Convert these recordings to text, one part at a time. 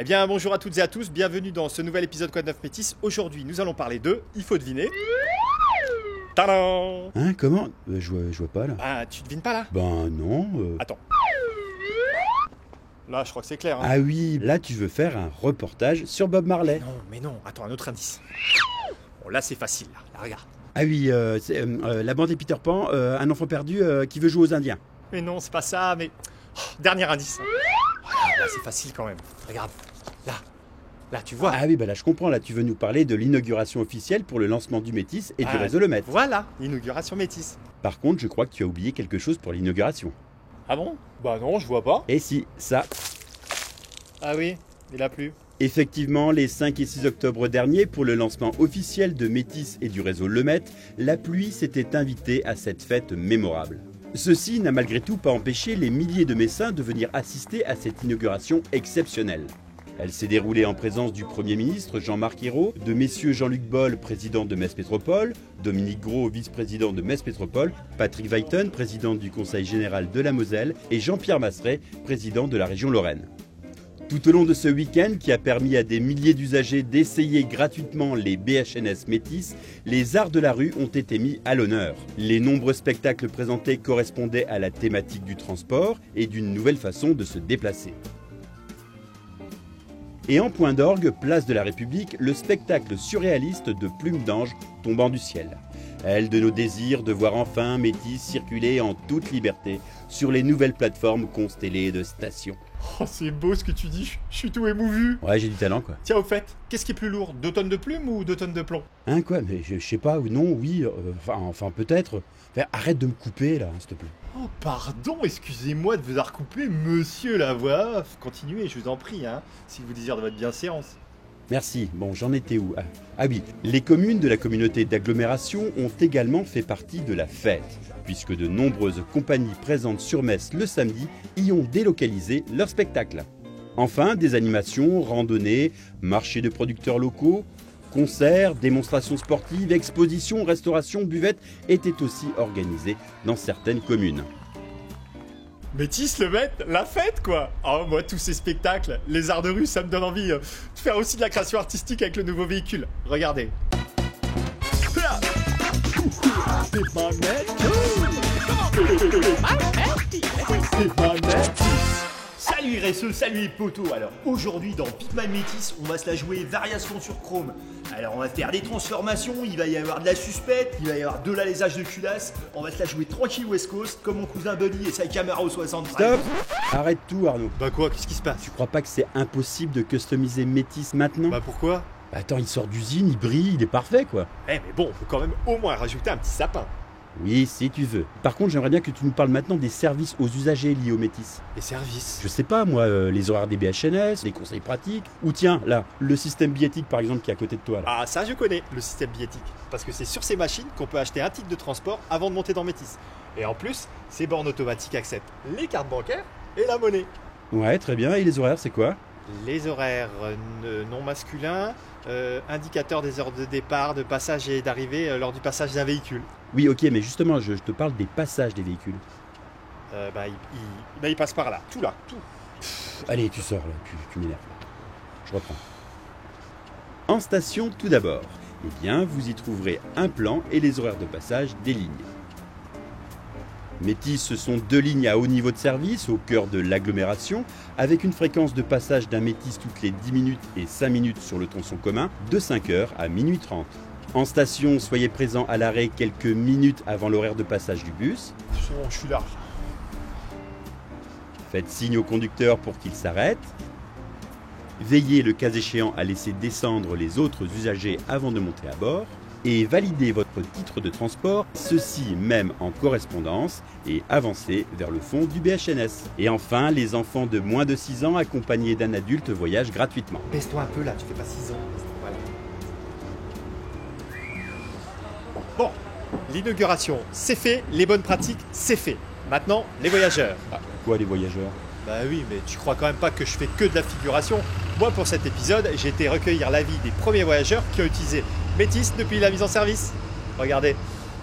Eh bien, bonjour à toutes et à tous, bienvenue dans ce nouvel épisode Quoi de neuf Métis. Aujourd'hui, nous allons parler de, il faut deviner... Tadam! Hein, comment je vois pas là. Ah, tu devines pas là? Ben non. Attends. Là, je crois que c'est clair. Hein. Ah oui, là tu veux faire un reportage sur Bob Marley. Non, mais non, attends, un autre indice. Bon, là, c'est facile, là, regarde. Ah oui, c'est la bande des Peter Pan, un enfant perdu qui veut jouer aux Indiens. Mais non, c'est pas ça, mais... Oh, dernier indice. Regarde, là, c'est facile quand même. Regarde, là, tu vois. Ah oui, bah là je comprends, là tu veux nous parler de l'inauguration officielle pour le lancement du Métis et du réseau Le Met. Voilà, l'inauguration Métis. Par contre, je crois que tu as oublié quelque chose pour l'inauguration. Ah bon? Bah non, je vois pas. Et si, ça. Ah oui, il a plu. Effectivement, les 5 et 6 octobre dernier, pour le lancement officiel de Métis et du réseau Le Met, la pluie s'était invitée à cette fête mémorable. Ceci n'a malgré tout pas empêché les milliers de Messins de venir assister à cette inauguration exceptionnelle. Elle s'est déroulée en présence du Premier ministre Jean-Marc Ayrault, de messieurs Jean-Luc Boll, président de Metz Métropole, Dominique Gros, vice-président de Metz Métropole, Patrick Weiten, président du Conseil général de la Moselle, et Jean-Pierre Masseret, président de la région Lorraine. Tout au long de ce week-end, qui a permis à des milliers d'usagers d'essayer gratuitement les BHNS Métis, les arts de la rue ont été mis à l'honneur. Les nombreux spectacles présentés correspondaient à la thématique du transport et d'une nouvelle façon de se déplacer. Et en point d'orgue, place de la République, le spectacle surréaliste de Plume d'Ange tombant du ciel. Elle de nos désirs de voir enfin Métis circuler en toute liberté sur les nouvelles plateformes constellées de stations. Oh, c'est beau ce que tu dis, je suis tout émouvu. Ouais, j'ai du talent quoi. Tiens, au fait, qu'est-ce qui est plus lourd, 2 tonnes de plumes ou 2 tonnes de plomb? Hein quoi, mais je sais pas, ou non, oui, enfin peut-être. Enfin, arrête de me couper là, s'il te plaît. Oh, pardon, excusez-moi de vous avoir coupé, monsieur la voix off. Continuez, je vous en prie, hein, si vous désirez de votre bienséance. Merci, bon, j'en étais où? Ah oui, les communes de la communauté d'agglomération ont également fait partie de la fête, puisque de nombreuses compagnies présentes sur Metz le samedi y ont délocalisé leur spectacle. Enfin, des animations, randonnées, marchés de producteurs locaux, concerts, démonstrations sportives, expositions, restaurations, buvettes étaient aussi organisées dans certaines communes. Métis, le Met, la fête quoi. Oh, moi tous ces spectacles, les arts de rue, ça me donne envie de faire aussi de la création artistique avec le nouveau véhicule. Regardez. Salut RSE, salut les potos. Alors aujourd'hui dans Pitman Métis, on va se la jouer variation sur Chrome. Alors on va faire des transformations, il va y avoir de la suspecte, il va y avoir de l'alésage de culasse. On va se la jouer tranquille West Coast, comme mon cousin Buddy et sa Camaro 65. Stop! Arrête tout Arnaud. Bah quoi, qu'est-ce qui se passe? Tu crois pas que c'est impossible de customiser Métis maintenant? Bah pourquoi? Attends, il sort d'usine, il brille, il est parfait quoi. Eh mais bon, faut quand même au moins rajouter un petit sapin. Oui, si tu veux. Par contre, j'aimerais bien que tu nous parles maintenant des services aux usagers liés au Métis. Les services? Je sais pas, moi, les horaires des BHNS, les conseils pratiques, ou tiens, là, le système billettique par exemple qui est à côté de toi là. Ah ça je connais, le système billettique. Parce que c'est sur ces machines qu'on peut acheter un titre de transport avant de monter dans Métis. Et en plus, ces bornes automatiques acceptent les cartes bancaires et la monnaie. Ouais, très bien. Et les horaires, c'est quoi? Les horaires non masculins, indicateurs des heures de départ, de passage et d'arrivée lors du passage d'un véhicule. Oui, ok, mais justement, je te parle des passages des véhicules. Il passe par là, tout là, tout. Allez, tu sors là, tu m'énerves. Je reprends. En station, tout d'abord, eh bien, vous y trouverez un plan et les horaires de passage des lignes. Métis, ce sont 2 lignes à haut niveau de service au cœur de l'agglomération, avec une fréquence de passage d'un Métis toutes les 10 minutes et 5 minutes sur le tronçon commun, de 5h à minuit 30. En station, soyez présents à l'arrêt quelques minutes avant l'horaire de passage du bus. C'est bon, je suis large. Faites signe au conducteur pour qu'il s'arrête. Veillez le cas échéant à laisser descendre les autres usagers avant de monter à bord. Et validez votre titre de transport, ceci même en correspondance, et avancez vers le fond du BHNS. Et enfin, les enfants de moins de 6 ans accompagnés d'un adulte voyagent gratuitement. Baisse-toi un peu là, tu fais pas 6 ans. Voilà. Bon, l'inauguration, c'est fait, les bonnes pratiques, c'est fait. Maintenant, les voyageurs. Quoi les voyageurs? Bah oui, mais tu crois quand même pas que je fais que de la figuration. Moi, pour cet épisode, j'ai été recueillir l'avis des premiers voyageurs qui ont utilisé Métis depuis la mise en service. Regardez.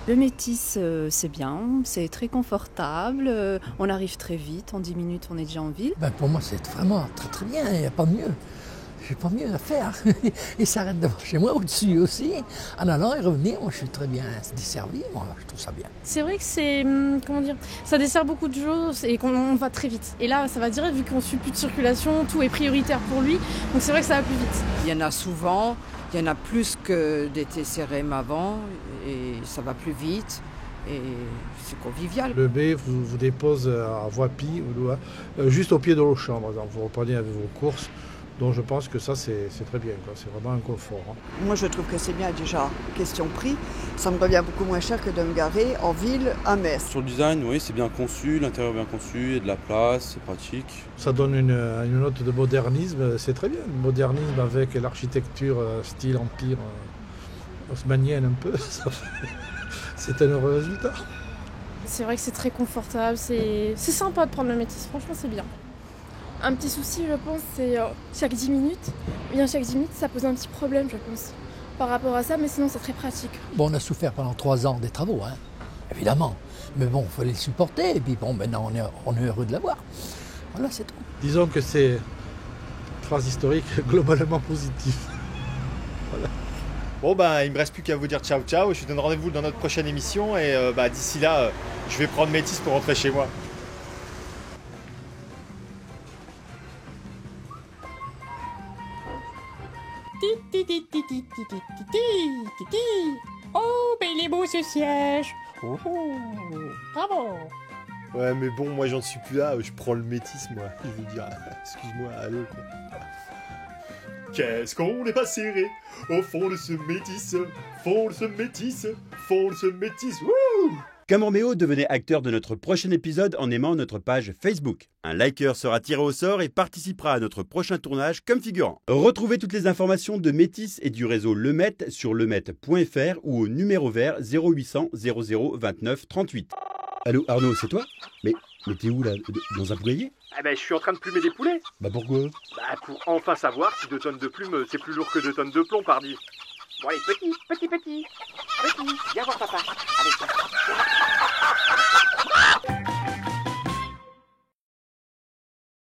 Le Métis, c'est bien, c'est très confortable, on arrive très vite, en 10 minutes on est déjà en ville. Ben pour moi c'est vraiment très très bien, il n'y a pas mieux. j'ai pas mieux à faire. Ils s'arrêtent devant chez moi, au-dessus aussi. En allant et revenir, moi je suis très bien desservi, moi je trouve ça bien. C'est vrai que c'est, comment dire, ça dessert beaucoup de choses et qu'on va très vite. Et là, ça va direct, vu qu'on ne suit plus de circulation, tout est prioritaire pour lui. Donc c'est vrai que ça va plus vite. Il y en a souvent, il y en a plus que des TCRM avant et ça va plus vite. Et c'est convivial. Le B vous dépose à Voipy, juste au pied de l'Auchan, par exemple. Vous reprenez avec vos courses. Donc je pense que ça c'est très bien, quoi. C'est vraiment un confort. Hein. Moi je trouve que c'est bien déjà, question prix. Ça me revient beaucoup moins cher que de me garer en ville à Metz. Sur le design, oui, c'est bien conçu, l'intérieur est bien conçu, il y a de la place, c'est pratique. Ça donne une note de modernisme, c'est très bien. Le modernisme avec l'architecture style empire haussmannienne un peu, c'est un heureux résultat. C'est vrai que c'est très confortable, c'est sympa de prendre le Métis, franchement c'est bien. Un petit souci, je pense, c'est chaque 10 minutes. Bien, chaque 10 minutes, ça pose un petit problème, je pense, par rapport à ça, mais sinon, c'est très pratique. Bon, on a souffert pendant 3 ans des travaux, hein, évidemment. Mais bon, il fallait le supporter, et puis bon, maintenant, on est heureux de l'avoir. Voilà, c'est tout. Disons que c'est une phrase historique globalement positive. Voilà. Bon il me reste plus qu'à vous dire ciao ciao, je vous donne rendez-vous dans notre prochaine émission et d'ici là, je vais prendre Métis pour rentrer chez moi. Oh, ben il est beau ce siège. Oh, bravo. Ouais mais bon, moi j'en suis plus là, je prends le Métis moi, je veux dire, excuse-moi, allô quoi. Qu'est-ce qu'on n'est pas serré au fond de ce Métis, fond de ce Métis, fond de ce Métis, wouh. Camorméo devenait acteur de notre prochain épisode en aimant notre page Facebook. Un liker sera tiré au sort et participera à notre prochain tournage comme figurant. Retrouvez toutes les informations de Métis et du réseau Lemet sur lemet.fr ou au numéro vert 0800 00 29 38. Allô Arnaud, c'est toi? Mais t'es où là? Dans un poulailler? Je suis en train de plumer des poulets. Bah pourquoi? Pour enfin savoir si 2 tonnes de plumes c'est plus lourd que 2 tonnes de plomb, pardi. Bon allez, petit, viens voir papa. Allez,